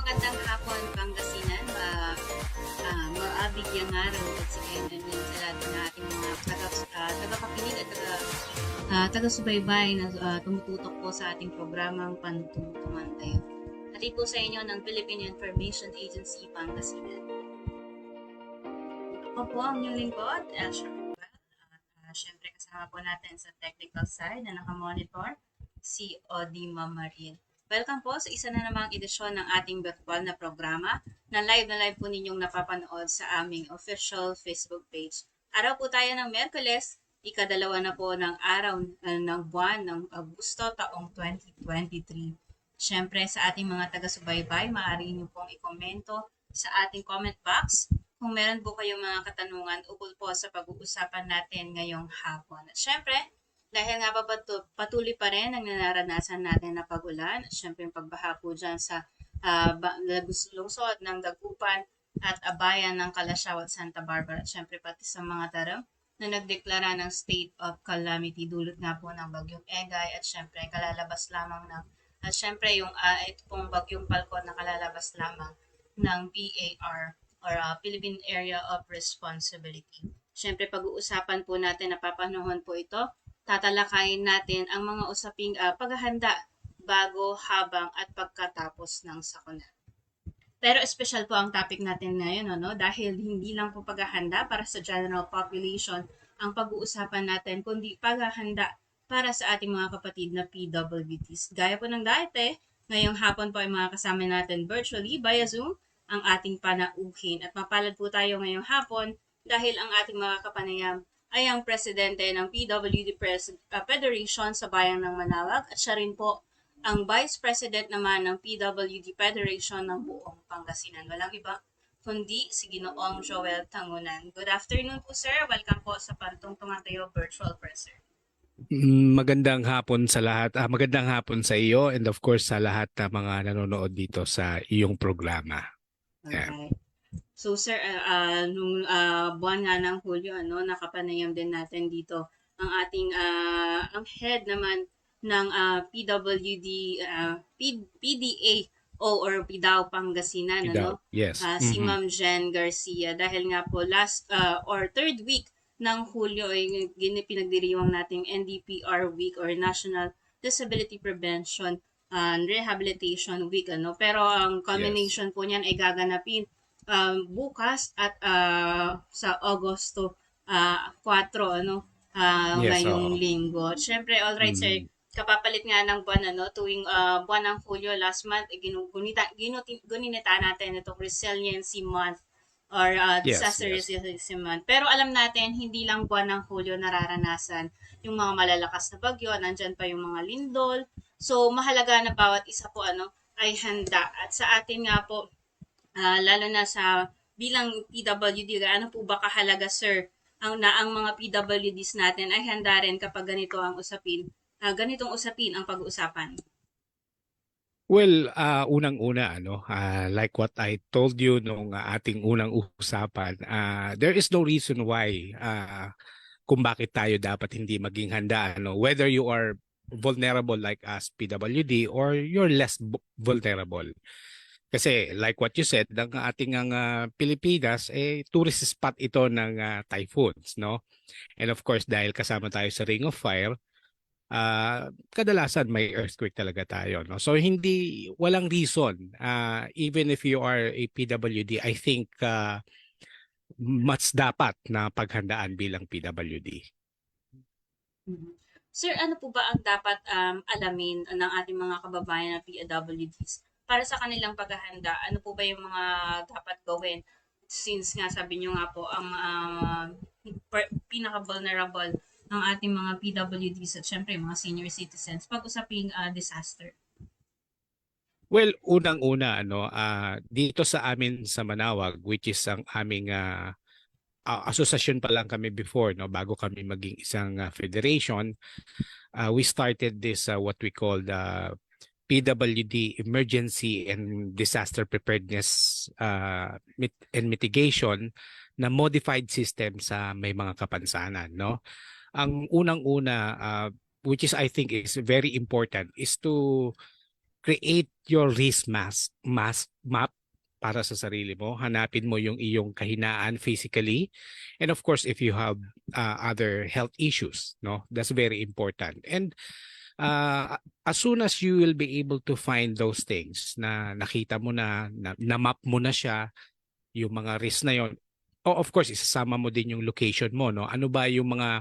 magandang hapon, Pangasinan. Maabigyang araw at si Enderlin sa lahat ng ating mga tagapakinig at taga-subaybay na tumututok po sa ating programang Pantungtungan Tayo. Hatid po sa inyo ng Philippine Information Agency, Pangasinan. Ako po ang inyong lingkod, Elsha Ruel. Siyempre kasama po natin sa technical side na nakamonitor si Odima Marin. Welcome po sa isa na namang edisyon ng ating virtual na programa na live po ninyong napapanood sa aming official Facebook page. Araw po tayo ng Miyerkules, ikadalawa na po ng araw ng buwan ng Agosto taong 2023. Siyempre sa ating mga taga-subaybay, maaari niyo pong ikomento sa ating comment box kung meron po kayong mga katanungan ukol po sa pag-uusapan natin ngayong hapon. At siyempre, dahil nga patuloy pa rin ang nararanasan natin na pag-ulan, at syempre yung pagbaha po dyan sa lungsod ng Dagupan at bayan ng Kalasyaw at Santa Barbara, at syempre pati sa mga taram na nagdeklara ng state of calamity dulot nga po ng bagyong Egay at syempre kalalabas lamang ng at syempre yung ito pong bagyong Palkon na kalalabas lamang ng PAR or Philippine Area of Responsibility. Syempre pag-uusapan po natin na papanahon po ito, tatalakayin natin ang mga usaping paghahanda bago, habang at pagkatapos ng sakuna. Pero special po ang topic natin ngayon, dahil hindi lang po paghahanda para sa general population ang pag-uusapan natin, kundi paghahanda para sa ating mga kapatid na PWDs. Gaya po ng dati, ngayong hapon po ay mga kasama natin virtually via Zoom ang ating panauhin. At mapalad po tayo ngayong hapon dahil ang ating mga kapanayam ay ang presidente ng PWD Federation sa Bayan ng Manaoag at siya rin po ang Vice President naman ng PWD Federation ng buong Pangasinan. Walang iba kundi si Ginoong Joel Tangunan. Good afternoon po sir. Welcome po sa Pantungtungan Tayo Virtual Presser. Magandang hapon sa lahat. Magandang hapon sa iyo and of course sa lahat ng mga nanonood dito sa iyong programa. Alright. So sir, nung buwan nga ng Hulyo, nakapanayam din natin dito ang ating ang head naman ng PWD PDA or PDAO Pangasinan, Yes. Si Ma'am Jen Garcia, dahil nga po last or third week ng Hulyo ay pinagdiriwang nating NDPR Week or National Disability Prevention and Rehabilitation Week, pero ang culmination po niyan ay gaganapin bukas at sa Agosto 4 ngayong linggo. Siyempre, all right sir, kapapalit nga ng buwan tuwing buwan ng Hulyo last month ginunita natin itong Resiliency Month or Disaster Resiliency Month. Pero alam natin hindi lang buwan ng Hulyo nararanasan yung mga malalakas na bagyo, nandyan pa yung mga lindol. So mahalaga na bawat isa po ay handa. At sa atin nga po lalo na sa bilang PWD, ano po ba kahalaga sir ang mga PWDs natin ay handa rin kapag ganito ang ganitong usapin ang pag-uusapan? Well, unang-una like what I told you nung ating unang usapan, there is no reason why kung bakit tayo dapat hindi maging handa, whether you are vulnerable like us PWD or you're less vulnerable. Kasi like what you said, ang ating Pilipinas tourist spot ito ng typhoons, And of course dahil kasama tayo sa Ring of Fire, kadalasan may earthquake talaga tayo, So walang reason, even if you are a PWD, I think mas dapat na paghandaan bilang PWD. Sir, ano po ba ang dapat alamin ng ating mga kababayan na PWDs para sa kanilang paghahanda? Ano po ba yung mga dapat gawin? Since nga sabi nyo nga po, ang pinaka-vulnerable ng ating mga PWDs at syempre mga senior citizens pag-usaping disaster. Well, unang-una, dito sa amin sa Manaoag, which is ang aming asosasyon pa lang kami before, bago kami maging isang federation, we started this what we call the PWD Emergency and Disaster Preparedness and Mitigation na modified system sa may mga kapansanan, Ang unang-una, which is I think is very important, is to create your risk map para sa sarili mo. Hanapin mo yung iyong kahinaan physically. And of course, if you have other health issues, no, that's very important. And as soon as you will be able to find those things na nakita mo na map mo na siya, yung mga risk na yon. Oh, of course, isasama mo din yung location mo, no? Ano ba yung mga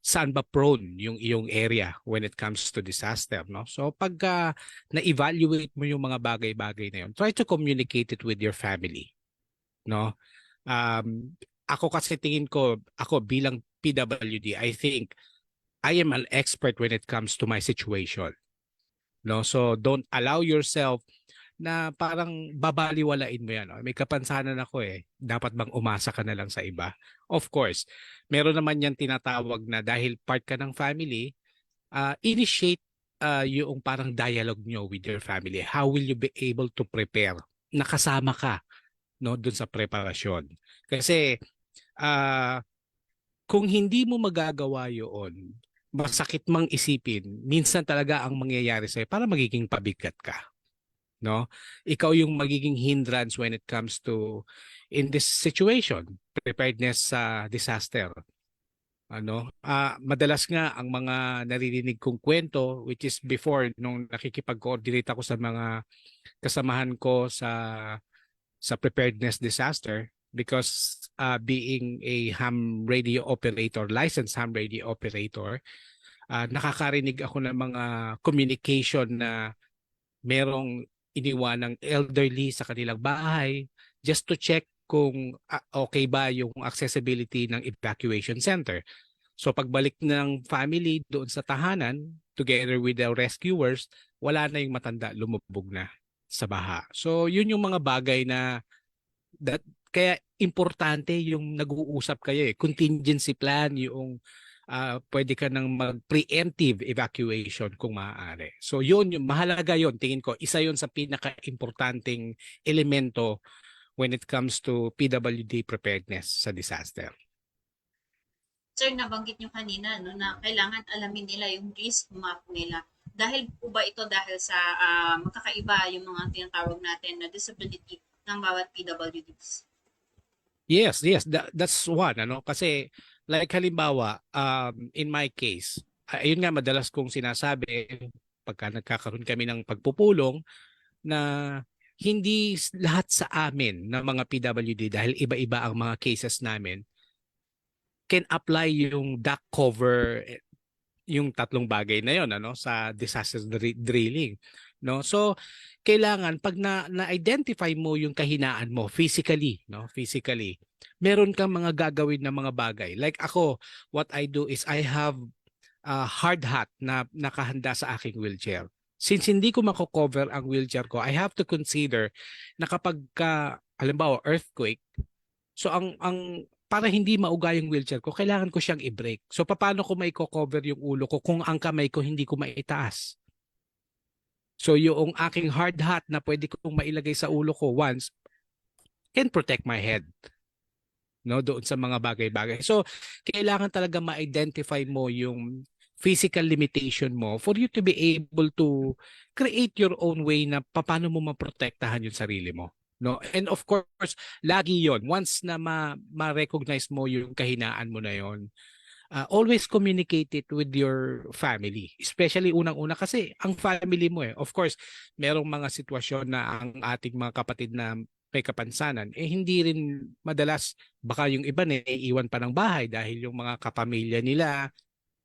saan ba prone yung iyong area when it comes to disaster, no? So pagka na-evaluate mo yung mga bagay-bagay na yun, try to communicate it with your family, no? Ako kasi tingin ko, ako bilang PWD, I think I am an expert when it comes to my situation, no? So don't allow yourself na parang babaliwalain mo yan. Oh. May kapansanan ako eh. Dapat bang umasa ka na lang sa iba? Of course, meron naman yan tinatawag na dahil part ka ng family, initiate yung parang dialogue nyo with your family. How will you be able to prepare? Nakasama ka, no, dun sa preparasyon. Kasi kung hindi mo magagawa yun, masakit mang isipin, minsan talaga ang mangyayari sa'yo, para magiging pabigat ka. No, ikaw yung magiging hindrance when it comes to in this situation, preparedness sa disaster. Madalas nga ang mga naririnig kong kwento, which is before nung nakikipag-coordinate ako sa mga kasamahan ko sa preparedness disaster, because being a ham radio operator, licensed ham radio operator, nakakarinig ako ng mga communication na merong iniwanang elderly sa kanilang bahay just to check kung okay ba yung accessibility ng evacuation center. So pagbalik ng family doon sa tahanan, together with the rescuers, wala na yung matanda, lumubog na sa baha. So yun yung mga bagay na kaya importante yung nag-uusap kayo eh. Contingency plan, yung pwede ka nang mag-preemptive evacuation kung maaari. So yun, yung mahalaga yun. Tingin ko, isa yun sa pinaka-importanting elemento when it comes to PWD preparedness sa disaster. Sir, nabanggit nyo kanina no, na kailangan alamin nila yung risk map nila. Dahil po ba ito dahil sa magkakaiba yung mga tinatawag natin na disability ng bawat PWDs? Yes, that's one. Kasi like halimbawa, in my case, ayun nga madalas kong sinasabi pagka nagkakaroon kami ng pagpupulong na hindi lahat sa amin ng mga PWD, dahil iba-iba ang mga cases namin, can apply yung duck cover, yung tatlong bagay na yon sa disaster drilling, no? So kailangan pag na-identify mo yung kahinaan mo physically, no, physically, meron kang mga gagawin na mga bagay. Like ako, what I do is I have a hard hat na nakahanda sa aking wheelchair. Since hindi ko mako-cover ang wheelchair ko, I have to consider na kapag halimbawa earthquake, so ang para hindi mauga yung wheelchair ko, kailangan ko siyang i-break. So paano ko mai-cover yung ulo ko kung ang kamay ko hindi ko maitaas? So yung aking hard hat na pwede kong mailagay sa ulo ko once can protect my head, no, doon sa mga bagay-bagay. So kailangan talaga ma-identify mo yung physical limitation mo for you to be able to create your own way na paano mo maprotektahan yung sarili mo, no? And of course, lagi yon, once na ma-recognize mo yung kahinaan mo na yon, always communicate it with your family. Especially unang-una kasi ang family mo eh. Of course, merong mga sitwasyon na ang ating mga kapatid na may kapansanan, eh hindi rin madalas, baka yung iba na iiwan pa ng bahay dahil yung mga kapamilya nila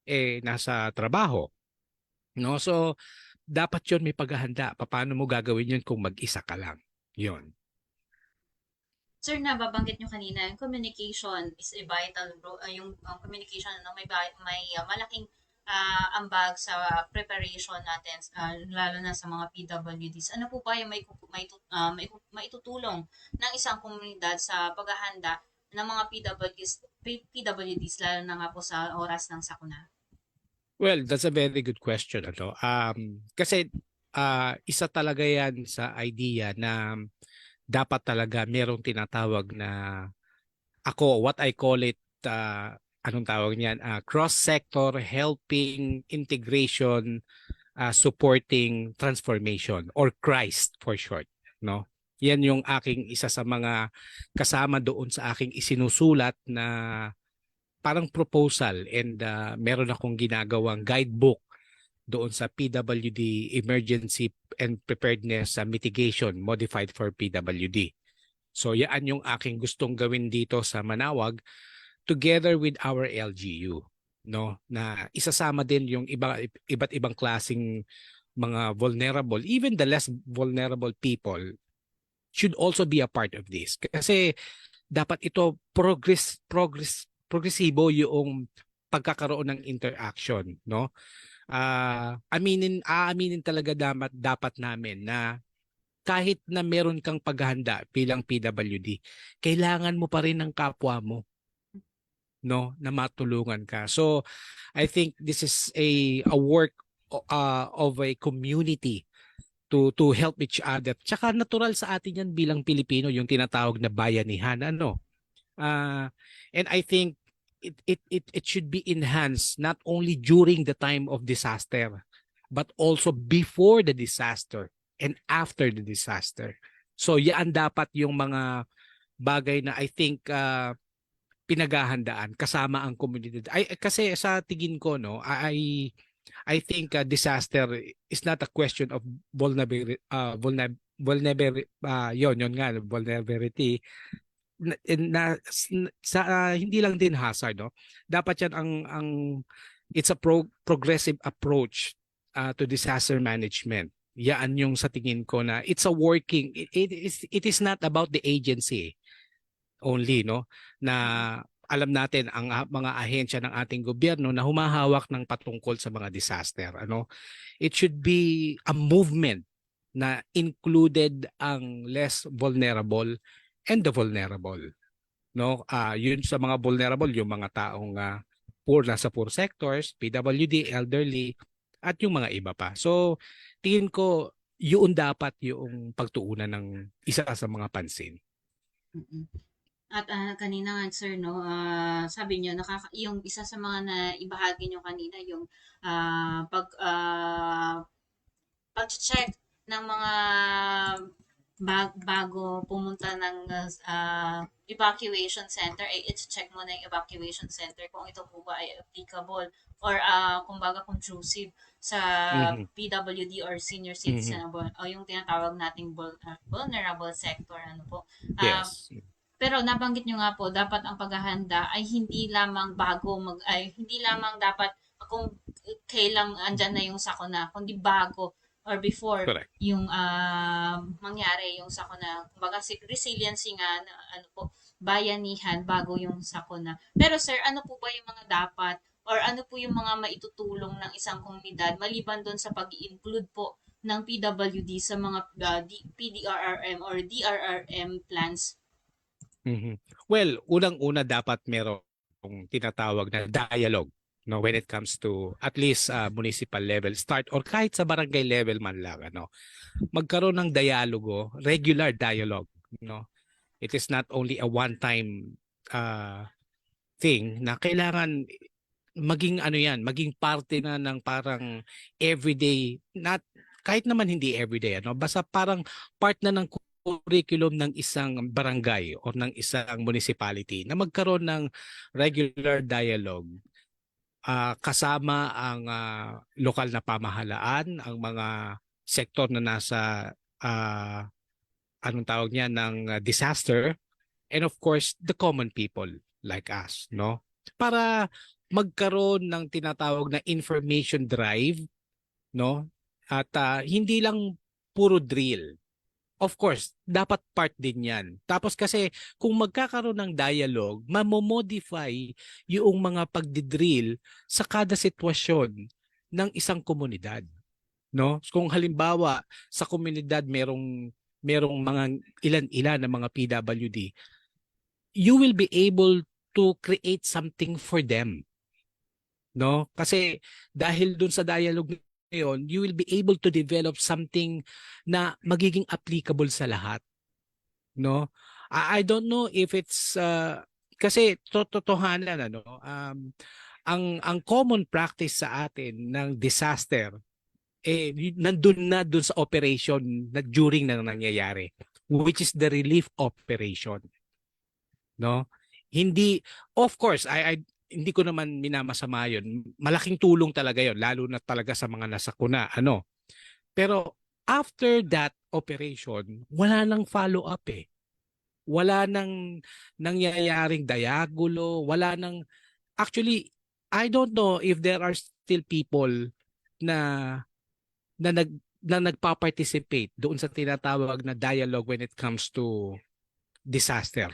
eh nasa trabaho. No? So, dapat yun may paghahanda. Paano mo gagawin yun kung mag-isa ka lang? Yun. Sir, nababanggit nyo kanina, yung communication is a vital role. Yung communication, may malaking ambag sa preparation natin, lalo na sa mga PWDs. Ano po ba yung maitutulong ng isang komunidad sa paghahanda ng mga PWDs, lalo na nga po sa oras ng sakuna? Well, that's a very good question. Kasi isa talaga yan sa idea na dapat talaga merong tinatawag na, ako, what I call it, anong tawag niyan? Cross-sector helping integration supporting transformation or Christ for short, no? Yan yung aking isa sa mga kasama doon sa aking isinusulat na parang proposal, and meron akong ginagawang guidebook doon sa PWD Emergency and Preparedness Mitigation modified for PWD. So yan yung aking gustong gawin dito sa Manawag together with our LGU, no, na isasama din yung iba't ibang klasing mga vulnerable, even the less vulnerable people should also be a part of this, kasi dapat ito progresibo yung pagkakaroon ng interaction, no. Aaminin talaga dapat namin na kahit na meron kang paghahanda bilang PWD, kailangan mo pa rin ng kapwa mo, no, na matulungan ka. So I think this is a work of a community to help each other. Tsaka natural sa atin yan bilang Pilipino, yung tinatawag na bayanihan, ano. And I think it should be enhanced not only during the time of disaster, but also before the disaster and after the disaster. So yan dapat yung mga bagay na I think pinaghahandaan kasama ang komunidad. Kasi sa tingin ko, no, I think disaster is not a question of vulnerability, vulnerability hindi lang din hazard, no. Dapat yan ang it's a progressive approach to disaster management. Yan yung sa tingin ko na it's a working, it is not about the agency only, no, na alam natin ang mga ahensya ng ating gobyerno na humahawak ng patungkol sa mga disaster, ano. It should be a movement na included ang less vulnerable and the vulnerable, no. Yun sa mga vulnerable, yung mga taong nasa poor sectors, PWD, elderly, at yung mga iba pa. So tingin ko yun dapat yung pagtuunan ng isa sa mga pansin. Mm-mm. At kanina nga sir, no, sabi niyo yung isa sa mga na ibahagi niyo kanina yung pag-check ng mga bago pumunta ng evacuation center, ay i-check mo na yung evacuation center kung ito po ba ay applicable or kumbaga conducive sa Mhm. PWD or senior citizen o yung tinatawag nating vulnerable sector, ano po. Yes. Pero nabanggit nyo nga po, dapat ang paghahanda ay hindi lamang hindi lamang dapat kung kailang andyan na yung sakuna, kundi bago or before Correct. yung mangyari yung sakuna. Kumbaga resiliency nga na ano po, bayanihan bago yung sakuna. Pero sir, ano po ba yung mga dapat or ano po yung mga maitutulong ng isang komunidad maliban doon sa pag-i-include po ng PWD sa mga PDRRM or DRRM plans? Mhm. Well, unang-una dapat merong tinatawag na dialogue, no, when it comes to at least municipal level start or kahit sa barangay level man lang, ano. Magkaroon ng dialogo, regular dialogue, no. It is not only a one-time thing na kailangan maging ano yan, maging parte na ng parang everyday, not kahit naman hindi everyday, ano, basta parang part na ng curriculum ng isang barangay o ng isang municipality na magkaroon ng regular dialogue kasama ang lokal na pamahalaan, ang mga sektor na nasa anong tawag niya ng disaster, and of course the common people like us, no, para magkaroon ng tinatawag na information drive, no, at hindi lang puro drill. Of course, dapat part din yan. Tapos kasi kung magkakaroon ng dialogue, mamomodify yung mga pagdidrill sa kada sitwasyon ng isang komunidad, no? Kung halimbawa sa komunidad merong mga ilan-ilan na mga PWD, you will be able to create something for them, no? Kasi dahil dun sa dialogue ngayon, you will be able to develop something na magiging applicable sa lahat, no? I don't know if it's kasi totohanan, ano, ang common practice sa atin ng disaster nandun na dun sa operation na during na nangyayari, which is the relief operation, no? Hindi, of course, hindi ko naman minamasama yun. Malaking tulong talaga yun, lalo na talaga sa mga nasakuna, ano. Pero after that operation, wala nang follow-up eh. Wala nang nangyayaring diagulo, wala nang, actually, I don't know if there are still people na na nag na nagpa-participate doon sa tinatawag na dialogue when it comes to disaster,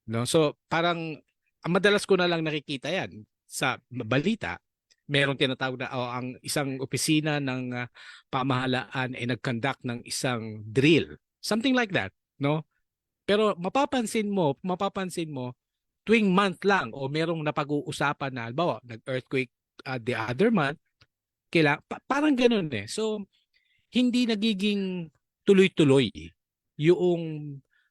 no? So parang madalas ko na lang nakikita yan sa balita. Merong tinatawag na ang isang opisina ng pamahalaan ay nag-conduct ng isang drill, something like that, no? Pero mapapansin mo tuwing month lang o merong napag-uusapan na halimbawa nag-earthquake the other month, parang ganun eh. So hindi nagiging tuloy-tuloy yung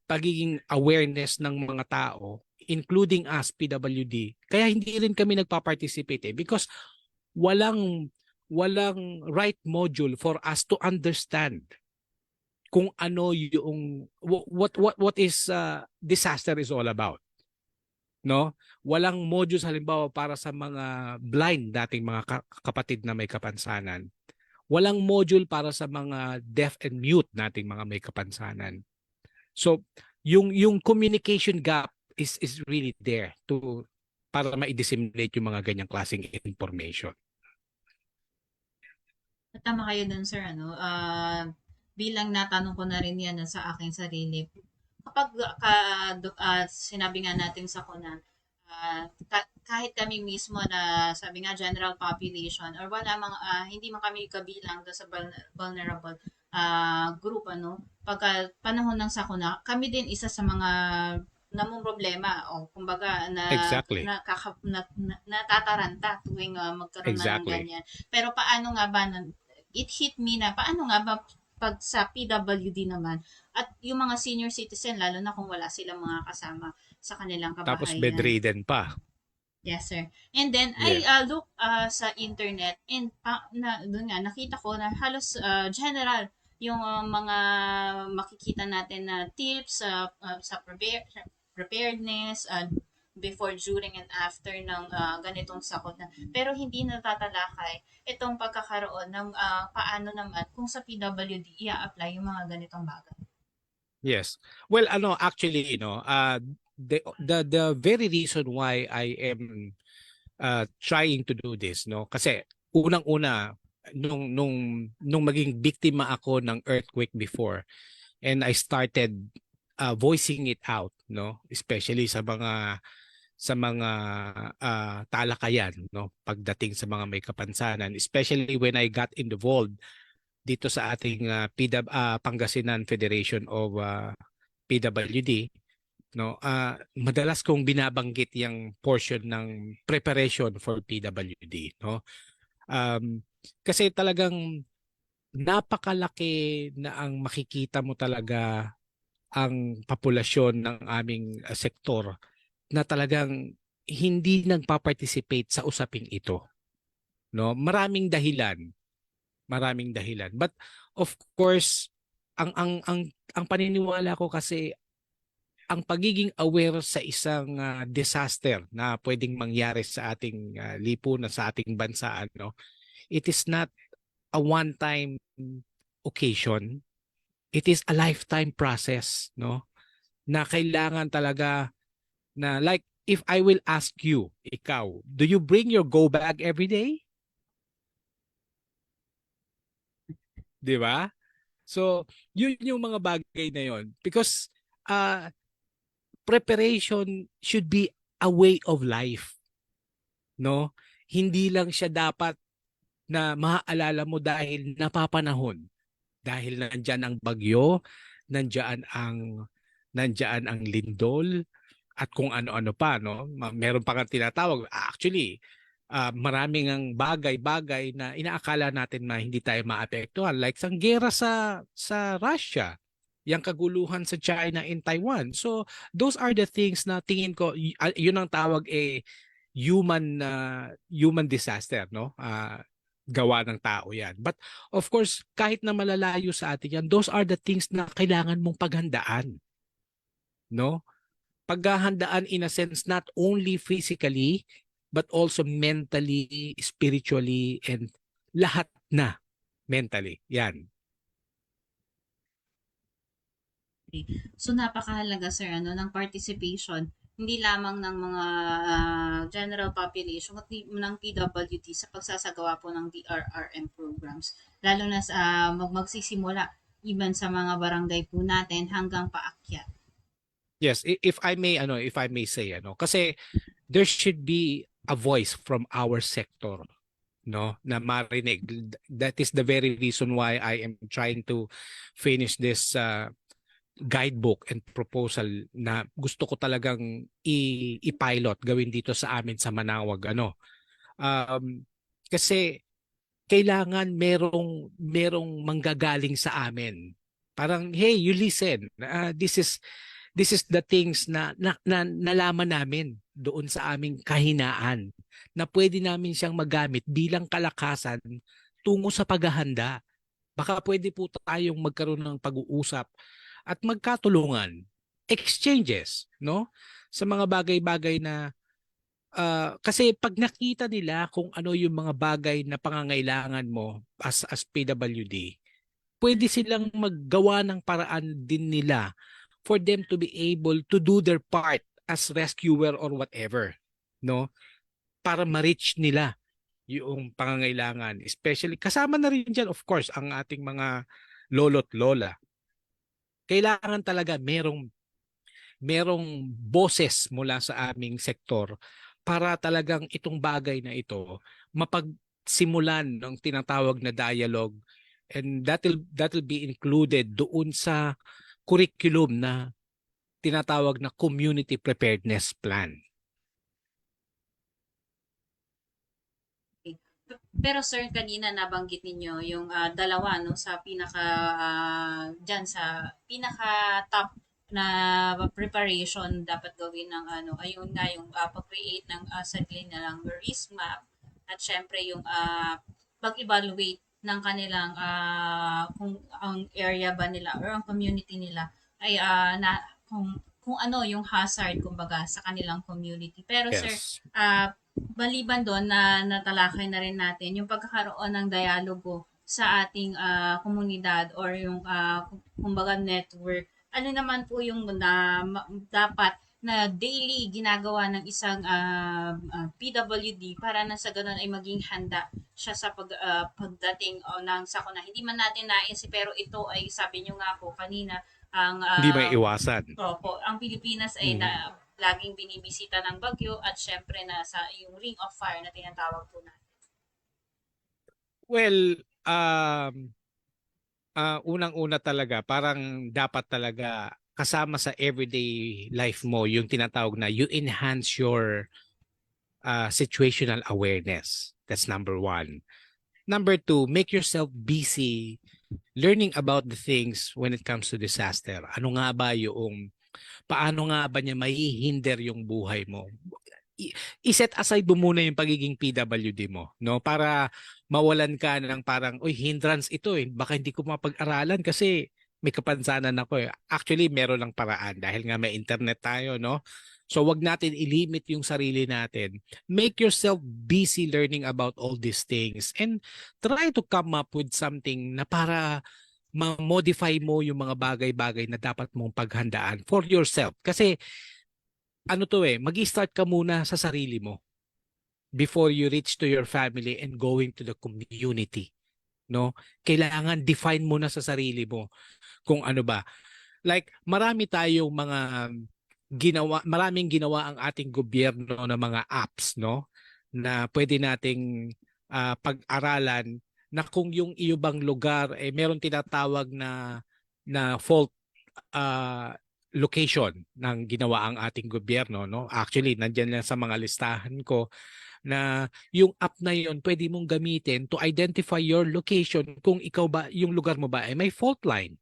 pagiging awareness ng mga tao, including us PWD. Kaya hindi rin kami nagpa-participate because walang right module for us to understand kung ano yung what is disaster is all about, no? Walang modules halimbawa para sa mga blind dating mga kapatid na may kapansanan. Walang module para sa mga deaf and mute nating mga may kapansanan. So, yung communication gap is really there para ma-disseminate yung mga ganyang klaseng information. Tama kayo dun, sir. Bilang natanong ko na rin yan sa aking sarili, kapag sinabi nga natin sa kunan, kahit kami mismo na sabi nga general population or wala hindi man kami kabilang do sa vulnerable group, pagka panahon ng sakuna, kami din isa sa mga namong problema o kumbaga Exactly. natataranta tuwing magkaroon man ng Exactly. ganyan. Pero paano nga ba it hit me na paano nga ba pag sa PWD naman at yung mga senior citizen lalo na kung wala silang mga kasama sa kanilang Tapos kabahayan. bedridden pa. Yes, sir. And then Yeah. I look sa internet and doon nga nakita ko na halos general yung mga makikita natin na tips sa preparedness before, during, and after ng ganitong sakuna. Pero hindi natatalakay itong pagkakaroon ng paano naman kung sa PWD i-apply yung mga ganitong bagay. Yes. Well, actually, the very reason why I am trying to do this, no? Kasi unang-una nung maging biktima ako ng earthquake before and I started voicing it out, no? Especially sa mga talakayan, no? Pagdating sa mga may kapansanan, especially when I got involved dito sa ating Pangasinan Federation of PWD, no? Madalas kong binabanggit yung portion ng preparation for PWD, no? Kasi talagang napakalaki na ang makikita mo talaga ang populasyon ng aming sektor na talagang hindi nagpa-participate sa usaping ito, no? Maraming dahilan, but of course ang paniniwala ko kasi ang pagiging aware sa isang disaster na pwedeng mangyari sa ating lipunan, sa ating bansa, it is not a one-time occasion. It is a lifetime process, no? Na kailangan talaga na, like, if I will ask you, ikaw, do you bring your go bag every day? Di ba? So, yun yung mga bagay na yun. Because preparation should be a way of life, no? Hindi lang siya dapat na maaalala mo dahil napapanahon. Dahil nandiyan ang bagyo, nandiyan ang lindol, at kung ano-ano pa, no? Meron pa kang tinatawag. Actually, maraming ang bagay-bagay na inaakala natin na hindi tayo maapektuhan. Like sang gera sa Russia, yung kaguluhan sa China and Taiwan. So, those are the things na tingin ko, yun ang tawag human disaster, no? gawa ng tao yan. But of course, kahit na malalayo sa atin yan, those are the things na kailangan mong paghandaan. No? Paghahandaan in a sense, not only physically, but also mentally, spiritually, and lahat na mentally. Yan. So napakahalaga sir ng participation hindi lamang ng mga general population kundi ng PWD sa pagsasagawa po ng DRRM programs. Lalo na sa magsisimula even sa mga barangay po natin hanggang paakyat. Yes, if I may if I may say kasi there should be a voice from our sector na marinig. That is the very reason why I am trying to finish this guidebook and proposal na gusto ko talagang i-pilot gawin dito sa amin sa Manawag kasi kailangan merong manggagaling sa amin. Parang hey, you listen. This is the things na nalaman namin doon sa aming kahinaan na pwede namin siyang magamit bilang kalakasan tungo sa paghahanda. Baka pwede po tayong magkaroon ng pag-uusap at magkatulungan, exchanges, sa mga bagay-bagay na kasi pag nakita nila kung ano yung mga bagay na pangangailangan mo as PWD, pwede silang maggawa ng paraan din nila for them to be able to do their part as rescuer or whatever, para ma-reach nila yung pangangailangan. Especially, kasama na rin dyan, of course, ang ating mga lolo't lola. Kailangan talaga merong boses mula sa aming sektor para talagang itong bagay na ito mapagsimulan ng tinatawag na dialogue, and that'll be included doon sa curriculum na tinatawag na community preparedness plan. Pero sir, kanina nabanggit ninyo yung dalawa sa diyan sa pinaka top na preparation dapat gawin ng ayun nga yung pag-create ng sarili nilang risk map at syempre yung pag-evaluate ng kanilang kung ang area ba nila or ang community nila ay kung ano yung hazard kumbaga sa kanilang community. Pero Yes. sir, maliban doon na natalakay na rin natin yung pagkakaroon ng dialogo sa ating komunidad or yung kumbaga network. Ano naman po yung dapat na daily ginagawa ng isang PWD para na sa ganun ay maging handa siya sa pagdating ng sakuna. Hindi man natin naisip pero ito ay sabi nyo nga po kanina ang Hindi may iwasan. Opo, ang Pilipinas ay laging binibisita ng bagyo at syempre na sa yung ring of fire na tinatawag po natin. Well, unang-una talaga, parang dapat talaga kasama sa everyday life mo yung tinatawag na you enhance your situational awareness. That's number one. Number two, make yourself busy learning about the things when it comes to disaster. Ano nga ba paano nga ba niya maihinder yung buhay mo? I-set aside mo muna yung pagiging PWD mo, para mawalan ka ng parang, hindrance ito baka hindi ko mapag-aralan kasi may kapansanan ako Actually, meron lang paraan dahil nga may internet tayo, So wag natin i-limit yung sarili natin. Make yourself busy learning about all these things and try to come up with something na para ma-modify mo yung mga bagay-bagay na dapat mong paghandaan for yourself. Kasi mag-start ka muna sa sarili mo before you reach to your family and going to the community. Kailangan define mo na sa sarili mo kung ano ba. Like marami tayong maraming ginawa ang ating gobyerno ng mga apps na pwede nating pag-aralan na kung yung ibang lugar meron tinatawag na fault location ng ginawa ang ating gobyerno Actually nandiyan lang sa mga listahan ko na yung app na yon pwede mong gamitin to identify your location kung ikaw ba yung lugar mo ba ay may fault line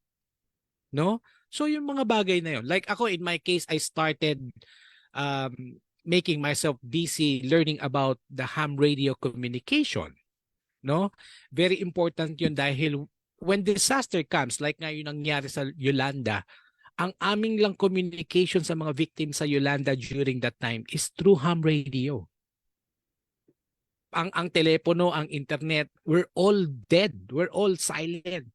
So yung mga bagay na yun. Like ako, in my case, I started making myself busy learning about the ham radio communication. no? Very important 'yun dahil when disaster comes, like nga yung nangyari sa Yolanda, ang aming lang communication sa mga victims sa Yolanda during that time is through ham radio. Ang telepono, ang internet, we're all dead. We're all silent.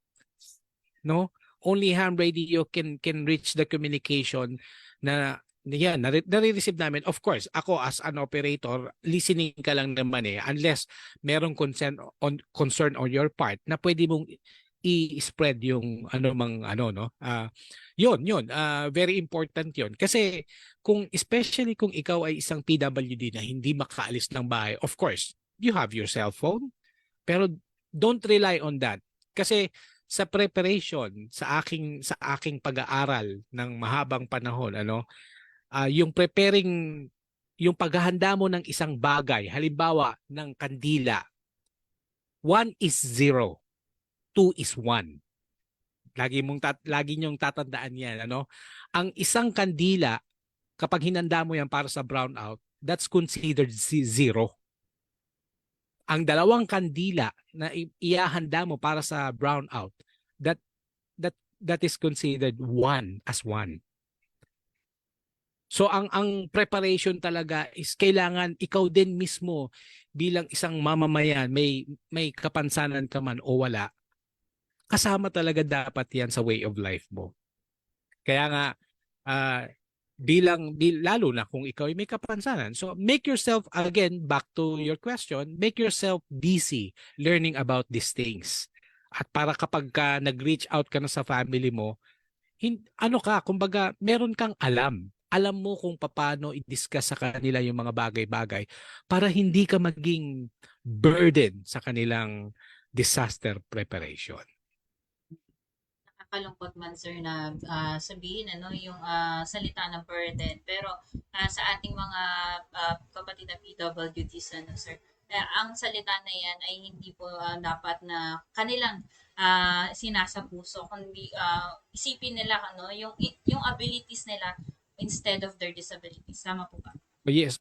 No? Only ham radio can reach the communication na yan, nare-receive namin. Of course, ako as an operator, listening ka lang naman unless merong concern on your part na pwede mong i-spread yung no. Yun, very important yun. Kasi especially kung ikaw ay isang PWD na hindi makaalis ng bahay, of course, you have your cell phone, pero don't rely on that. Kasi sa preparation, sa aking pag-aaral ng mahabang panahon, yung yung paghahanda mo ng isang bagay, halimbawa ng kandila, 1 is 0, 2 is 1. Lagi niyong tatandaan 'yan, Ang isang kandila, kapag hinanda mo yan para sa brownout, that's considered 0. Ang dalawang kandila na iahanda mo para sa brownout, that is considered 1 as 1. So ang preparation talaga is kailangan ikaw din mismo bilang isang mamamayan, may kapansanan ka man o wala, kasama talaga dapat yan sa way of life mo. Kaya nga lalo na kung ikaw ay may kapansanan. So make yourself, again, back to your question, make yourself busy learning about these things. At para kapag nag-reach out ka na sa family mo, kumbaga, meron kang alam. Alam mo kung paano i-discuss sa kanila yung mga bagay-bagay para hindi ka maging burden sa kanilang disaster preparation. Nakakalungkot man, sir, na sabihin yung salita na burden, pero sa ating mga kapatid na PWDs, sir, ang salita na yan ay hindi po dapat na kanilang sinasapuso, kundi isipin nila yung abilities nila instead of their disabilities. Tama po ba? Yes.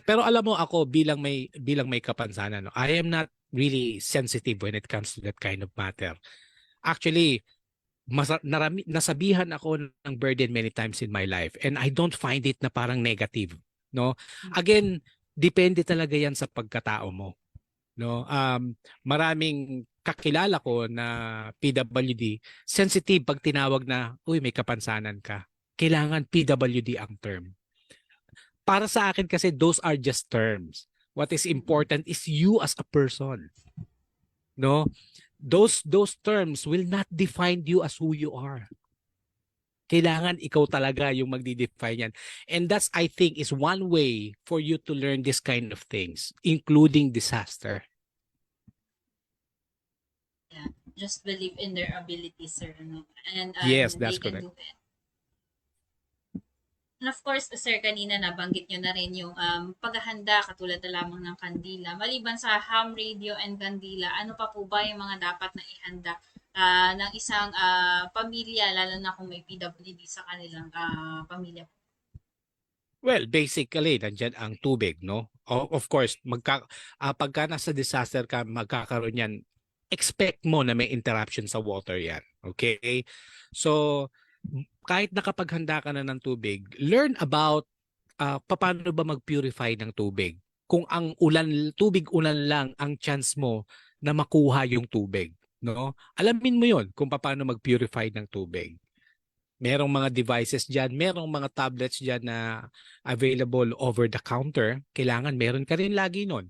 Pero alam mo, ako bilang may kapansanan, I am not really sensitive when it comes to that kind of matter. Actually, nasabihan ako ng burden many times in my life, and I don't find it na parang negative, no? Again, depende talaga yan sa pagkatao mo, no? Maraming kakilala ko na PWD, sensitive pag tinawag na, uy, may kapansanan ka. Kailangan PWD ang term. Para sa akin kasi, those are just terms. What is important is you as a person. No? Those terms will not define you as who you are. Kailangan ikaw talaga yung magdi-define yan. And that's, I think, is one way for you to learn this kind of things, including disaster. Yeah. Just believe in their abilities, sir. And yes, they that's can correct. do it. And of course, sir, kanina nabanggit nyo na rin yung paghahanda katulad na lamang ng kandila. Maliban sa ham radio and kandila, ano pa po ba yung mga dapat na ihanda ng isang pamilya, lalo na kung may PWD sa kanilang pamilya? Well, basically, nandyan ang tubig, no? Of course, pagka nasa disaster ka, magkakaroon yan, expect mo na may interruption sa water yan. Okay? So, kahit nakapaghanda ka na ng tubig, learn about paano ba mag-purify ng tubig. Kung ang tubig ulan lang ang chance mo na makuha yung tubig, no? Alamin mo 'yon kung paano mag-purify ng tubig. Merong mga devices diyan, merong mga tablets diyan na available over the counter. Kailangan meron ka rin lagi noon.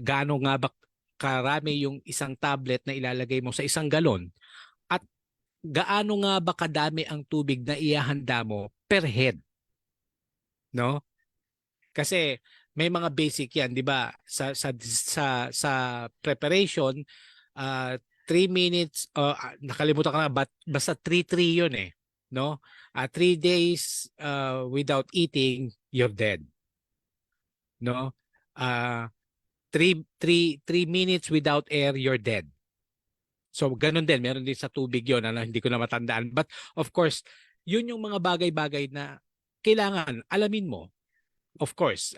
Gaano nga ba karami yung isang tablet na ilalagay mo sa isang galon? Gaano nga ba kadami ang tubig na ihahanda mo per head? No? Kasi may mga basic 'yan, 'di ba? Sa preparation, 3 minutes, nakalimutan ko na, basta 3-3 'yun no? 3 days without eating, you're dead. No? 3 minutes without air, you're dead. So, ganun din. Meron din sa tubig yun. Hindi ko na matandaan. But, of course, yun yung mga bagay-bagay na kailangan alamin mo. Of course,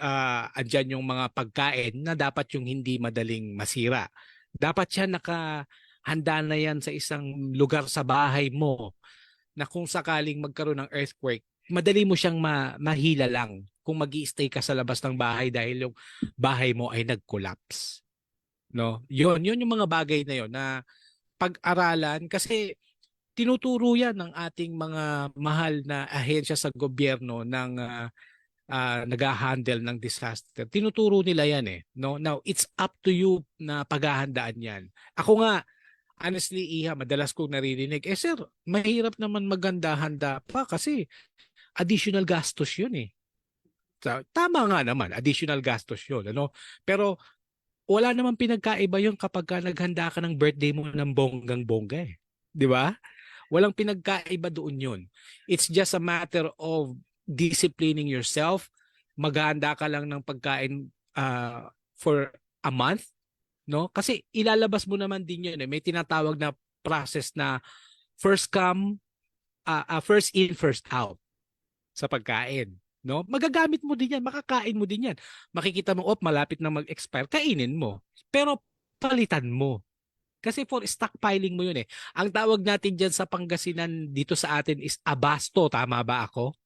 andyan yung mga pagkain na dapat yung hindi madaling masira. Dapat siya nakahanda na yan sa isang lugar sa bahay mo na kung sakaling magkaroon ng earthquake, madali mo siyang mahila lang kung mag-i-stay ka sa labas ng bahay dahil yung bahay mo ay nag-collapse. No? Yun yung mga bagay na yun na pag-aralan kasi tinuturo yan ng ating mga mahal na ahensya sa gobyerno ng nag-handle ng disaster. Tinuturo nila yan eh. No? Now, it's up to you na paghahandaan yan. Ako nga, honestly, Iha, madalas kong naririnig, sir, mahirap naman maganda-handa pa kasi additional gastos yun eh. Tama nga naman, additional gastos yun. Ano? Pero wala naman pinagkaiba yun kapag naghanda ka ng birthday mo ng bonggang-bongga eh. Di ba? Walang pinagkaiba doon yun. It's just a matter of disciplining yourself. Maghahanda ka lang ng pagkain for a month, no? Kasi ilalabas mo naman din yun eh. May tinatawag na process na first come, first in, first out sa pagkain. No? Magagamit mo din yan, makakain mo din yan. Makikita mo, malapit na mag-expire, kainin mo. Pero palitan mo. Kasi for stockpiling mo yun eh. Ang tawag natin dyan sa Pangasinan dito sa atin is abasto. Tama ba ako?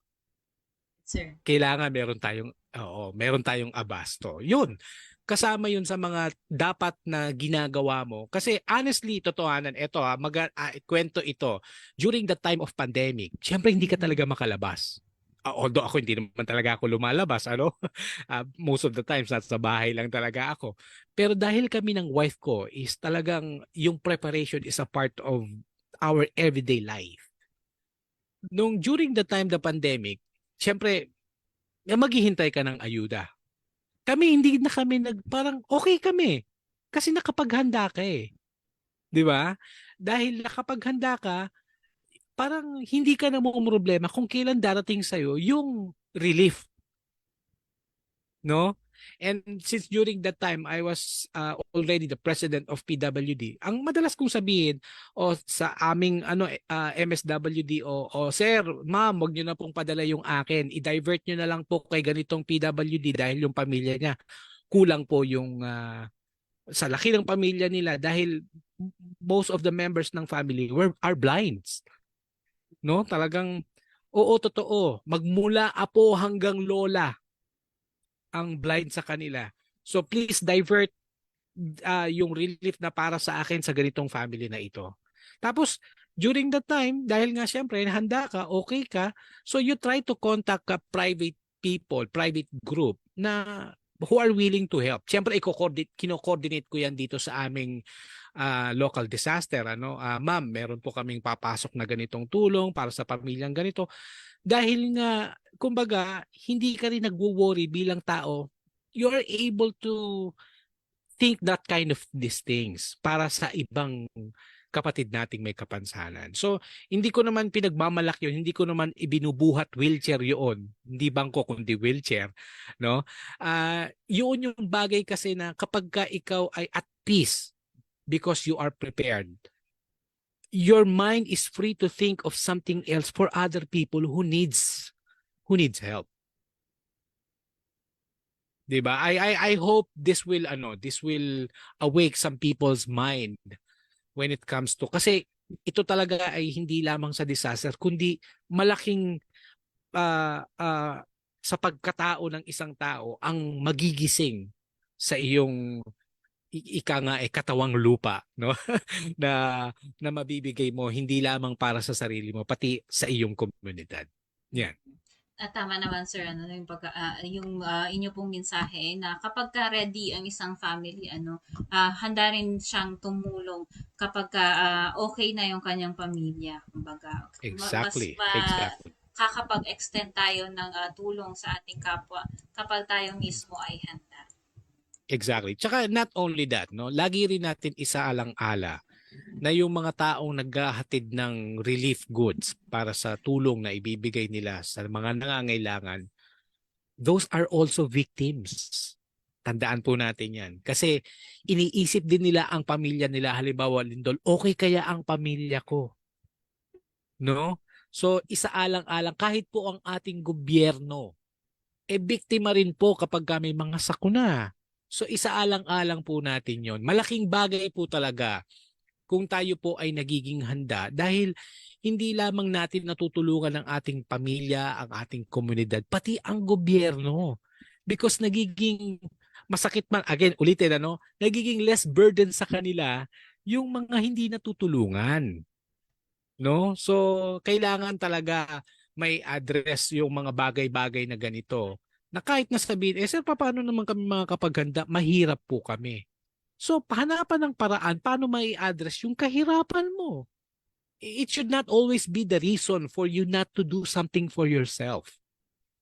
Sir. Kailangan meron tayong abasto. Yun. Kasama yun sa mga dapat na ginagawa mo. Kasi honestly, totohanan, kwento ito. During the time of pandemic, syempre hindi ka talaga makalabas. Although ako hindi naman talaga ako lumalabas, most of the times nasa bahay lang talaga ako. Pero dahil kami ng wife ko is talagang yung preparation is a part of our everyday life. During the time the pandemic, syempre maghihintay ka ng ayuda. Kami hindi na kami parang okay kami kasi nakapaghanda ka eh. 'Di ba? Dahil nakapaghanda ka, parang hindi ka na problema kung kailan darating sa'yo yung relief. No? And since during that time, I was already the president of PWD, ang madalas kong sabihin sa aming MSWD sir, ma'am, wag niyo na pong padala yung akin. I-divert niyo na lang po kay ganitong PWD dahil yung pamilya niya kulang po yung sa laki ng pamilya nila dahil most of the members ng family are blinds. No? Talagang, totoo. Magmula apo hanggang lola ang blind sa kanila. So please divert yung relief na para sa akin sa ganitong family na ito. Tapos, during that time, dahil nga syempre, handa ka, okay ka, so you try to contact private people, private group na who are willing to help. Syempre, kino-coordinate ko yan dito sa aming local disaster. Ma'am, meron po kaming papasok na ganitong tulong para sa pamilyang ganito. Dahil nga, kumbaga, hindi ka rin nagwo-worry bilang tao, you are able to think that kind of these things para sa ibang kapatid nating may kapansanan. So, hindi ko naman pinagmamalak yun, hindi ko naman ibinubuhat wheelchair yun. Hindi bangko kundi wheelchair, no? Yun yung bagay kasi na kapag ka ikaw ay at peace because you are prepared, your mind is free to think of something else for other people who needs help. 'Di ba? I hope this will awake some people's mind when it comes to kasi ito talaga ay hindi lamang sa disaster kundi malaking sa pagkatao ng isang tao ang magigising sa iyong katawang lupa, no? na mabibigay mo hindi lamang para sa sarili mo pati sa iyong komunidad. Yan. Tama naman sir yung inyo pong mensahe na kapag ka ready ang isang family handa rin siyang tumulong kapag ka okay na yung kanyang pamilya kumbaga Exactly. kakapag-extend tayo ng tulong sa ating kapwa kapag tayo mismo ay handa. Exactly. Tsaka not only that, no? Lagi rin natin isaalang-ala na yung mga taong naghahatid ng relief goods para sa tulong na ibibigay nila sa mga nangangailangan, those are also victims. Tandaan po natin yan. Kasi iniisip din nila ang pamilya nila. Halimbawa, Lindol, okay kaya ang pamilya ko? No? So, isaalang-alang, kahit po ang ating gobyerno, biktima rin po kapag may mga sakuna. So isaalang-alang po natin yon. Malaking bagay po talaga kung tayo po ay nagiging handa dahil hindi lamang natin natutulungan ang ating pamilya, ang ating komunidad, pati ang gobyerno. Because nagiging masakit man, again, ulitin, nagiging less burden sa kanila yung mga hindi natutulungan. No? So, kailangan talaga may address yung mga bagay-bagay na ganito. Na kahit na sabihin, sir, paano naman kami makakapaghanda? Mahirap po kami. So, hanapan ng paraan paano mai address yung kahirapan mo. It should not always be the reason for you not to do something for yourself.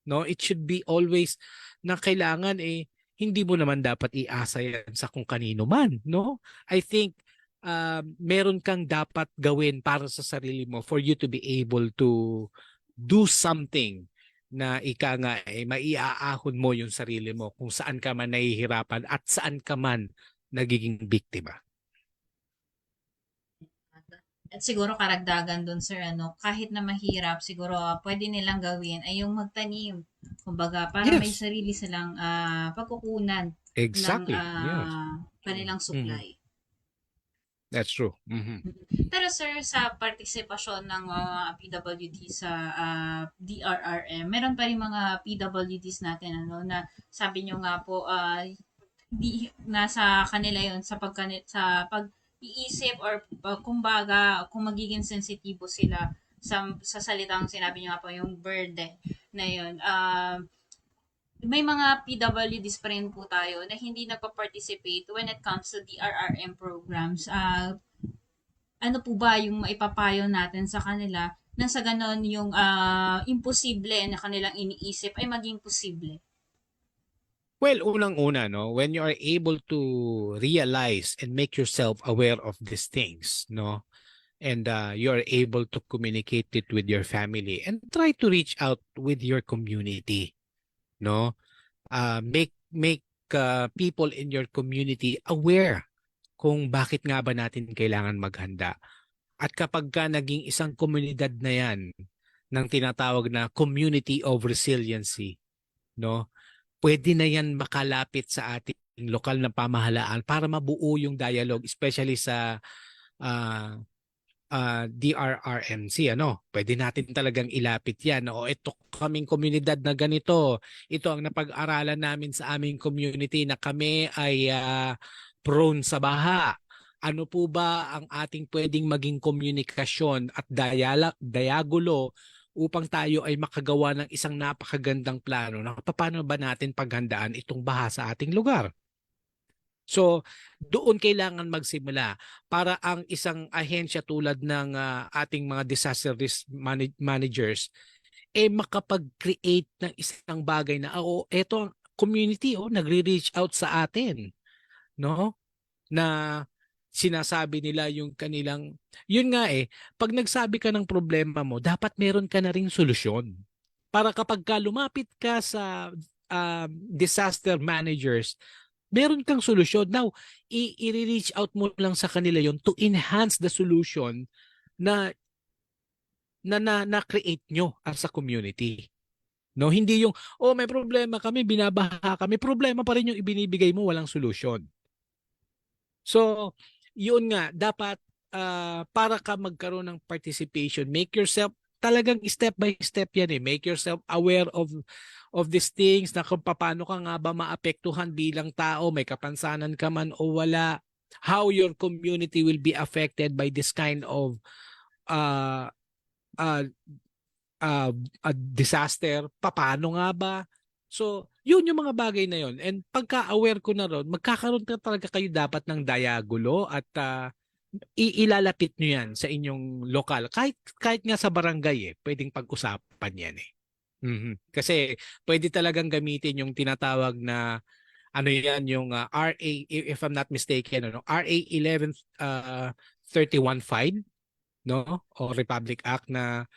No, it should be always na kailangan hindi mo naman dapat iasa yan sa kung kanino man, no? I think meron kang dapat gawin para sa sarili mo for you to be able to do something na ika nga maiaahon mo yung sarili mo kung saan ka man nahihirapan at saan ka man nagiging biktima. At siguro karagdagan dun, sir, kahit na mahirap, siguro pwede nilang gawin ay yung magtanim. Kumbaga, para may Yes, sarili silang pagkukunan ng exactly. Yes. kanilang Mhm. supply. That's true. Mhm. Pero sir, sa partisipasyon ng mga PWD sa DRRM, meron pa rin mga PWDs natin na sabi nyo nga po di nasa kanila yon sa pag-iisip or kumbaga kung magiging sensitibo sila sa salitang sinabi niyo nga po yung burden na yun. May mga PWDs pa rin po tayo na hindi nagpa-participate when it comes to DRRM programs. Ano po ba yung maipapayo natin sa kanila nang sa ganon yung imposible na kanilang iniisip ay maging posible? Well, unang-una, when you are able to realize and make yourself aware of these things, and you are able to communicate it with your family and try to reach out with your community, no? Make people in your community aware kung bakit nga ba natin kailangan maghanda. At kapag ka naging isang komunidad na yan ng tinatawag na community of resiliency, no? Pwede na yan makalapit sa ating lokal na pamahalaan para mabuo yung dialogue, especially sa uh, DRRMC, pwede natin talagang ilapit yan. O ito kaming komunidad na ganito, ito ang napag-aralan namin sa aming community na kami ay prone sa baha. Ano po ba ang ating pwedeng maging komunikasyon at diagulo upang tayo ay makagawa ng isang napakagandang plano na paano ba natin paghandaan itong baha sa ating lugar? So, doon kailangan magsimula para ang isang ahensya tulad ng ating mga disaster risk managers makapag-create ng isang bagay na eto ang community nagre-reach out sa atin, no? Na sinasabi nila yung kanilang yun nga pag nagsabi ka ng problema mo, dapat meron ka na ring solusyon. Para kapag ka lumapit ka sa disaster managers, meron kang solusyon. Now, i-reach out mo lang sa kanila yon to enhance the solution na na-create nyo as a community. No, hindi yung may problema kami, binabaha kami, problema pa rin yung ibinibigay mo, walang solusyon. So, yun nga, dapat para ka magkaroon ng participation, make yourself talagang step by step yan Make yourself aware of these things na kung paano ka nga ba maapektuhan bilang tao, may kapansanan ka man o wala, how your community will be affected by this kind of disaster, paano nga ba? So, yun yung mga bagay na yun. And pagka-aware ko na ron, magkakaroon ka talaga kayo dapat ng diagulo at ilalapit nyo yan sa inyong lokal. Kahit nga sa barangay pwedeng pag-usapan yan Kasi pwede talagang gamitin yung tinatawag na ano yan, yung RA, if I'm not mistaken, RA 1131.5, no? O Republic Act na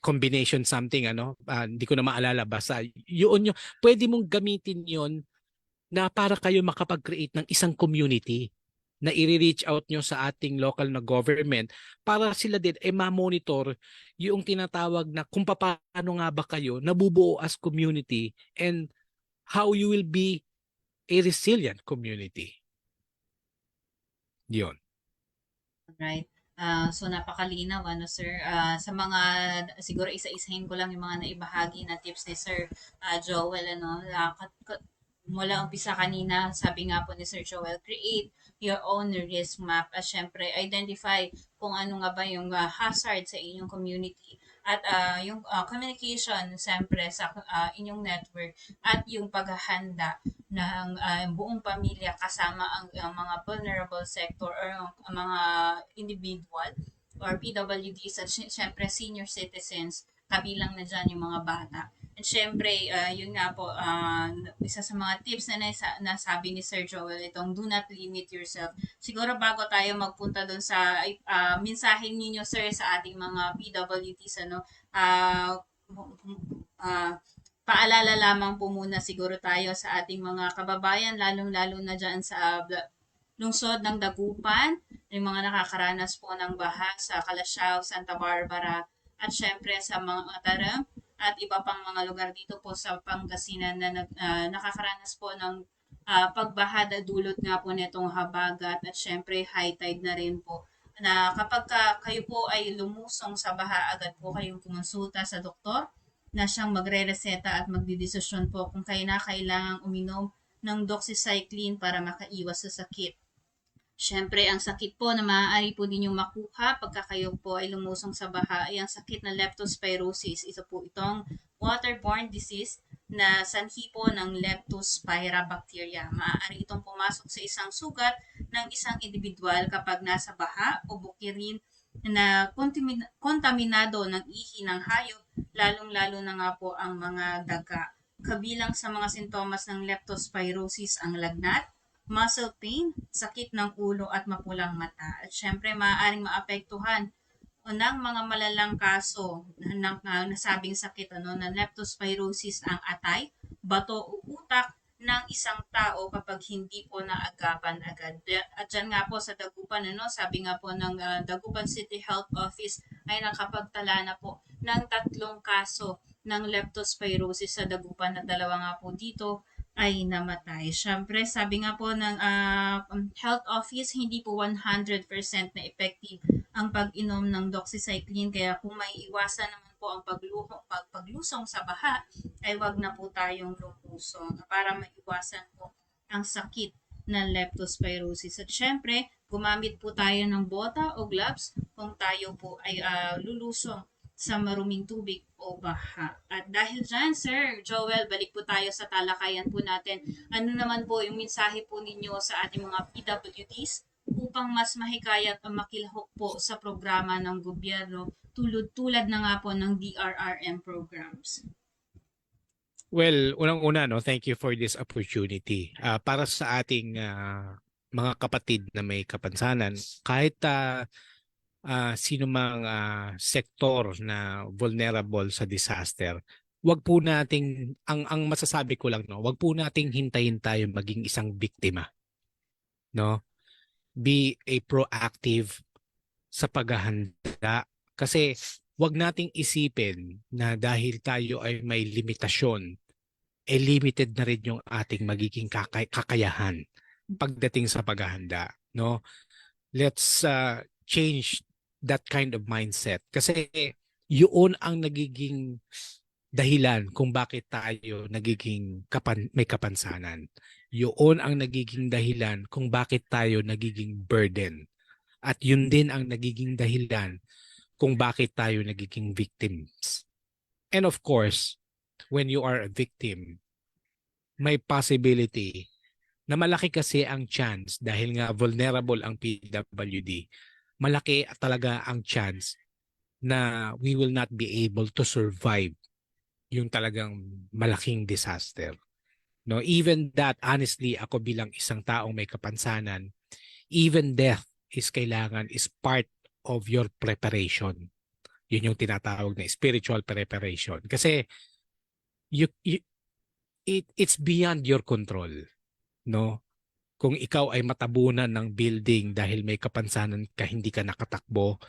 combination something hindi ko na maalala basta yun yung pwede mong gamitin yon na para kayo makapag-create ng isang community na i-reach out nyo sa ating local na government para sila din ma-monitor yung tinatawag na kung paano nga ba kayo nabubuo as community and how you will be a resilient community. Yun. Right. So napakalinaw ano sir. Sa mga siguro isa-isahin ko lang yung mga naibahagi na tips ni Sir Joel ano. Mula umpisa kanina, sabi nga po ni Sir Joel, create your own risk map at syempre identify kung ano nga ba yung hazard sa inyong community at yung communication syempre sa inyong network at yung paghahanda ng buong pamilya kasama ang mga vulnerable sector or ang mga individual or PWDs at syempre senior citizens, kabilang na dyan yung mga bata. At syempre, yun nga po, isa sa mga tips na nasabi ni Sir Joel, itong do not limit yourself. Siguro bago tayo magpunta dun sa mensahe ninyo, sir, sa ating mga PWDs, ano, uh, paalala lamang po muna siguro tayo sa ating mga kababayan, lalong-lalo na dyan sa lungsod ng Dagupan, yung mga nakakaranas po ng baha sa Calasiao, Santa Barbara, at syempre sa mga Tarem at iba pang mga lugar dito po sa Pangasinan na nakakaranas po ng pagbaha dulot nga po nitong habagat at syempre high tide na rin po na kapag kayo po ay lumusong sa baha, agad po kayong kumonsulta sa doktor na siyang magre-reseta at magdidesisyon po kung kailangang uminom ng doxycycline para makaiwas sa sakit. Siyempre, ang sakit po na maaari po ninyong makuha pagka kayo po ay lumusong sa baha ay ang sakit na leptospirosis. Ito po itong waterborne disease na sanhi po ng Leptospira bacteria. Maaari itong pumasok sa isang sugat ng isang individual kapag nasa baha o bukirin na kontaminado ng ihi ng hayop, lalong-lalo na nga po ang mga daga. Kabilang sa mga sintomas ng leptospirosis ang lagnat, muscle pain, sakit ng ulo at mapulang mata. At syempre, maaaring maapektuhan ng mga malalang kaso ng nasabing sakit ano, na leptospirosis ang atay, bato o utak ng isang tao kapag hindi po naagapan agad. At dyan nga po sa Dagupan, ano, sabi nga po ng Dagupan City Health Office ay nakapagtala na po ng 3 kaso ng leptospirosis sa Dagupan at 2 nga po dito ay namatay. Siyempre, sabi nga po ng health office, hindi po 100% na effective ang pag-inom ng doxycycline. Kaya kung may iwasan naman po ang paglusong sa baha, ay wag na po tayong lumusong para maiwasan po ang sakit ng leptospirosis. At syempre, gumamit po tayo ng bota o gloves kung tayo po ay lulusong sa maruming tubig o baha. At dahil dyan, Sir Joel, balik po tayo sa talakayan po natin. Ano naman po yung mensahe po ninyo sa ating mga PWDs upang mas mahikayat at makilahok po sa programa ng gobyerno tulad na nga po ng DRRM programs? Well, unang-una, no, thank you for this opportunity. Para sa ating mga kapatid na may kapansanan, kahit sino mang sektor na vulnerable sa disaster, wag po nating ang masasabi ko lang, no, wag po nating hintayin tayo maging isang biktima, no? Be a proactive sa paghahanda kasi wag nating isipin na dahil tayo ay may limitasyon, limited na rin yung ating magiging kakayahan pagdating sa paghahanda, no? Let's change that kind of mindset kasi yun ang nagiging dahilan kung bakit tayo nagiging may kapansanan. Yun ang nagiging dahilan kung bakit tayo nagiging burden. At yun din ang nagiging dahilan kung bakit tayo nagiging victims. And of course, when you are a victim, may possibility na malaki kasi ang chance dahil nga vulnerable ang PWD, malaki talaga ang chance na we will not be able to survive yung talagang malaking disaster. No, even that, honestly, ako bilang isang taong may kapansanan, even death is part of your preparation. Yun yung tinatawag na spiritual preparation. Kasi it's beyond your control, no? Kung ikaw ay matabunan ng building dahil may kapansanan ka, hindi ka nakatakbo,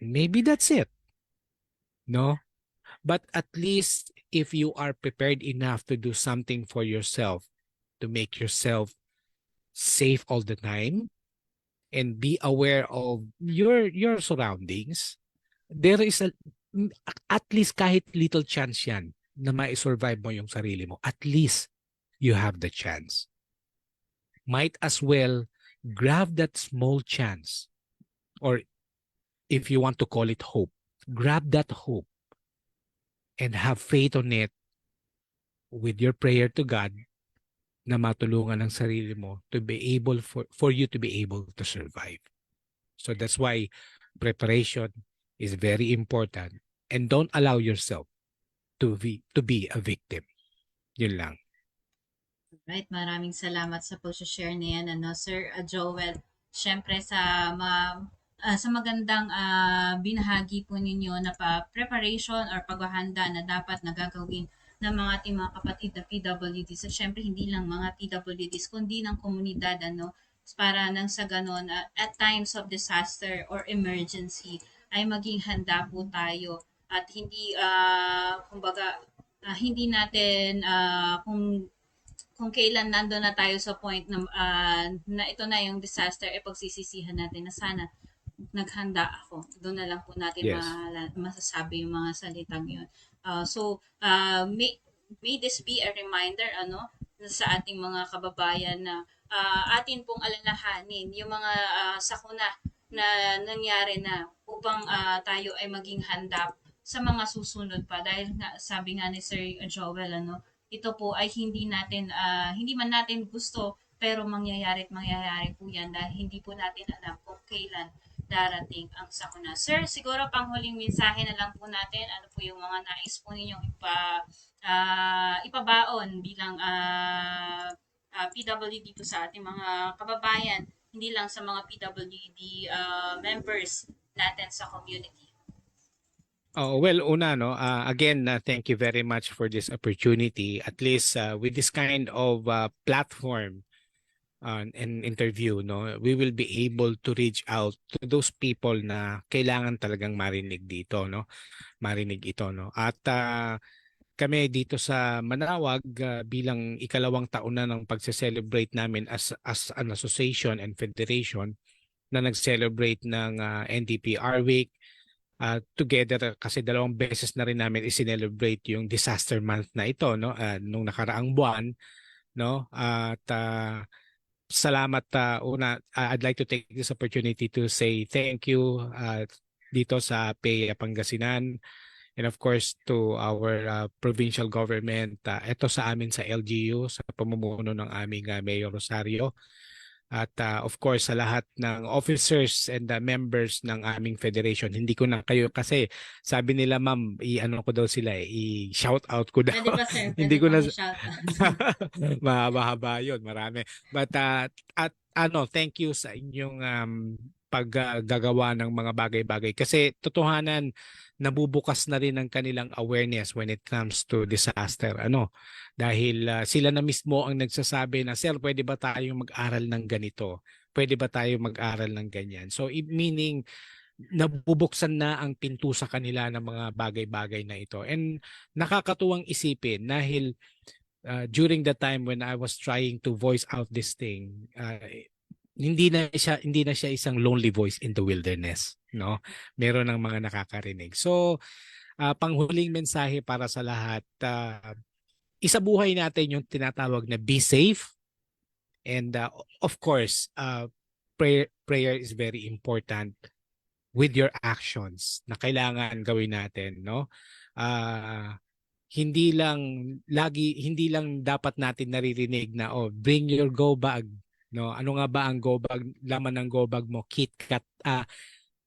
maybe that's it, no? But at least if you are prepared enough to do something for yourself, to make yourself safe all the time and be aware of your surroundings, there is at least kahit little chance yan na ma-survive mo yung sarili mo. At least you have the chance. Might as well grab that small chance, or if you want to call it hope, grab that hope and have faith on it with your prayer to God na matulungan ng sarili mo to be able for you to be able to survive. So that's why preparation is very important, and don't allow yourself to be a victim. Yun lang. Right, maraming salamat sa pag-share na yan, Sir Joel. Siyempre sa magandang binahagi po ninyo na preparation or paghahanda na dapat nagagawin ng mga ating mga kapatid na PWDs. At syempre hindi lang mga PWDs kundi ng komunidad para nang sa ganon at times of disaster or emergency ay maging handa po tayo at hindi kumbaga hindi natin kung kailan nando na tayo sa point na ito na yung disaster, pagsisisihan natin na sana naghanda ako. Doon na lang po natin Yes. masasabi yung mga salitang yun. May this be a reminder sa ating mga kababayan na atin pong alalahanin yung mga sakuna na nangyari na upang tayo ay maging handa sa mga susunod pa dahil sabi nga ni Sir Joel ito po ay hindi man natin gusto pero mangyayari po yan dahil hindi po natin alam kung kailan darating ang sakuna. Sir, siguro pang huling mensahe na lang po natin, ano po yung mga nais po ninyong ipabaon bilang PWD po sa ating mga kababayan, hindi lang sa mga PWD members natin sa community. Oh, well, una, again, thank you very much for this opportunity. At least with this kind of platform and interview, we will be able to reach out to those people na kailangan talagang marinig dito, marinig ito, At kami dito sa Manawag bilang ikalawang taon na ng pagse-celebrate namin as an association and federation na nag-celebrate ng NDPR Week. Together kasi 2 beses na rin namin i-celebrate yung disaster month na ito nung nakaraang buwan at salamat una I'd like to take this opportunity to say thank you dito sa PEA Pangasinan and of course to our provincial government ito sa amin sa LGU sa pamumuno ng aming Mayor Rosario. At of course sa lahat ng officers and members ng aming federation. Hindi ko na kayo kasi sabi nila ma'am, i-ano ko daw sila i-shout out ko daw. Pwede pa sir, Hindi pwede ko na shout out. mahaba yun, marami. But thank you sa inyong paggagawa ng mga bagay-bagay kasi totohanan nabubukas na rin ang kanilang awareness when it comes to disaster dahil sila na mismo ang nagsasabi na sir, pwede ba tayong mag-aral ng ganito, pwede ba tayo mag-aral ng ganyan, so meaning nabubuksan na ang pinto sa kanila ng mga bagay-bagay na ito. And nakakatuwang isipin dahil during the time when I was trying to voice out this thing, hindi na siya isang lonely voice in the wilderness, meron ng mga nakakarinig. So panghuling mensahe para sa lahat, isabuhay natin yung tinatawag na be safe, and of course prayer is very important with your actions na kailangan gawin natin, hindi lang dapat natin naririnig na bring your go bag, ano nga ba ang go bag, laman ng go bag mo, KitKat,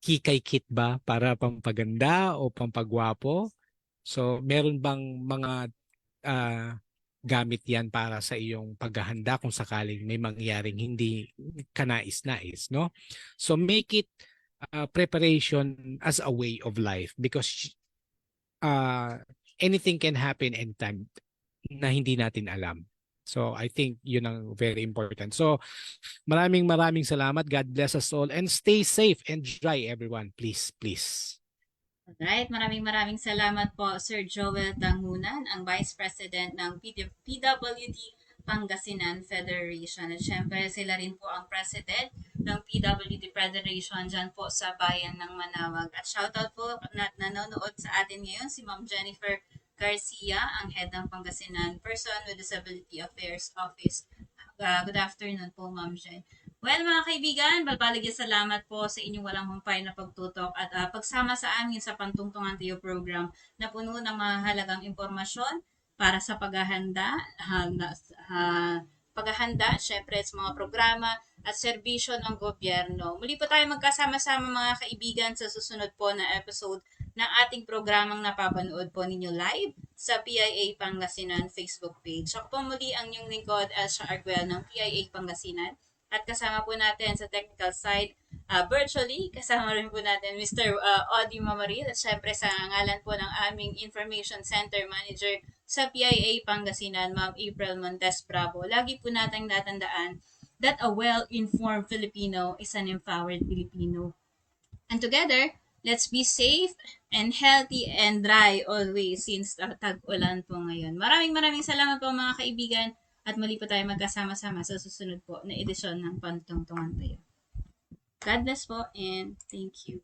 kikay kit ba para pampaganda o pampagwapo? So meron bang mga gamit yan para sa iyong paghahanda kung sakaling may mangyaring hindi kanais-nais, So make it preparation as a way of life because anything can happen anytime na hindi natin alam. So I think yun ang very important. So maraming salamat. God bless us all and stay safe and dry everyone. Please. Alright, maraming salamat po Sir Joel Dangunan, ang Vice President ng PWD Pangasinan Federation. At syempre, sila rin po ang president ng PWD Federation dyan po sa bayan ng Manawag. At shoutout po na nanonood sa atin ngayon si Ma'am Jennifer Garcia, ang head ng Pangasinan Person with Disability Affairs Office. Good afternoon po, Ma'am Jen. Well, mga kaibigan, balbaligyan salamat po sa inyong walang humpay na pagtutok at pagsama sa amin sa Pantungtungan Tayo program na puno ng mahalagang impormasyon para sa paghahanda, syempre sa mga programa at serbisyo ng gobyerno. Muli po tayo magkasama-sama mga kaibigan sa susunod po na episode ng ating programang napapanood po ninyo live sa PIA Pangasinan Facebook page. Ako po muli ang inyong lingkod, Elsa Arguel ng PIA Pangasinan. At kasama po natin sa technical side, virtually, kasama rin po natin Mr. Audie Mamaril at syempre sa ngalan po ng aming Information Center Manager sa PIA Pangasinan, Ma'am April Montes Bravo. Lagi po nating natandaan that a well-informed Filipino is an empowered Filipino. And together, let's be safe and healthy and dry always since tag-ulan po ngayon. Maraming salamat po mga kaibigan at muli po tayo magkasama-sama sa susunod po na edisyon ng Pantungtungan Tayo. God bless po and thank you.